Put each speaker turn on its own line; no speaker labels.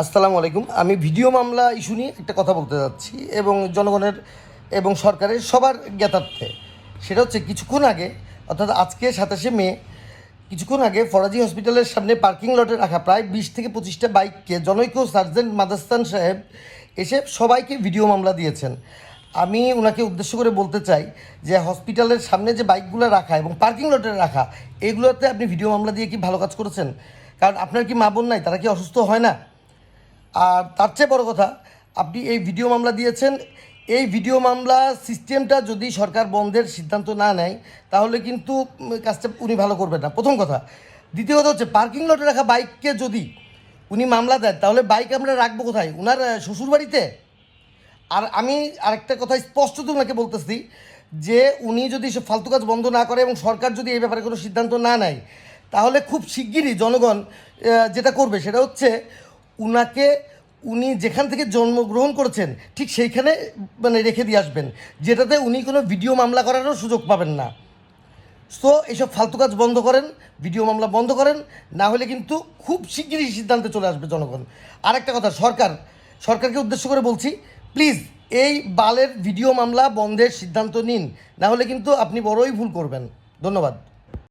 আসসালামু আলাইকুম। আমি ভিডিও মামলা ইস্যু নিয়ে একটা কথা বলতে যাচ্ছি এবং জনগণের এবং সরকারের সবার জ্ঞাতার্থে। সেটা হচ্ছে কিছুক্ষণ আগে, অর্থাৎ আজকে 27শে মে, কিছুক্ষণ আগে ফরাজি হসপিটালের সামনে পার্কিং লটে রাখা প্রায় 20 থেকে 25টা বাইককে জনৈক সার্জেন্ট মাদাস্তান সাহেব এসে সবাইকে ভিডিও মামলা দিয়েছেন। আমি ওনাকে উদ্দেশ্য করে বলতে চাই যে হসপিটালের সামনে যে বাইকগুলো রাখা এবং পার্কিং লটে রাখা, এগুলোতে আপনি ভিডিও মামলা দিয়ে কি ভালো কাজ করেছেন? কারণ আপনার কি মা বোন নাই? তারা কি অসুস্থ হয় না? আর তার চেয়ে বড় কথা, আপনি এই ভিডিও মামলা দিয়েছেন। এই ভিডিও মামলা সিস্টেমটা যদি সরকার বন্ধের সিদ্ধান্ত না নেয় তাহলে কিন্তু কাজটা উনি ভালো করবেন না, প্রথম কথা। দ্বিতীয় কথা হচ্ছে, পার্কিং লটে রাখা বাইককে যদি উনি মামলা দেন তাহলে বাইক আমরা রাখবো কোথায়? ওনার শ্বশুরবাড়িতে? আর আমি আরেকটা কথা স্পষ্টত ওনাকে বলতেছি যে উনি যদি সব ফালতু কাজ বন্ধ না করে এবং সরকার যদি এই ব্যাপারে কোনো সিদ্ধান্ত না নেয় তাহলে খুব শিগগিরই জনগণ যেটা করবে সেটা হচ্ছে উনাকে, উনি যেখান থেকে জন্মগ্রহণ করেছেন ঠিক সেইখানে মানে রেখে দিয়ে আসবেন, যেটাতে উনি কোনো ভিডিও মামলা করারও সুযোগ পাবেন না। সো এইসব ফালতু কাজ বন্ধ করেন, ভিডিও মামলা বন্ধ করেন, না হলে কিন্তু খুব শিগগিরই সিদ্ধান্তে চলে আসবে জনগণ। আরেকটা কথা, সরকারকে উদ্দেশ্য করে বলছি, প্লিজ এই বালের ভিডিও মামলা বন্ধের সিদ্ধান্ত নিন, না হলে কিন্তু আপনি বড়ই ভুল করবেন। ধন্যবাদ।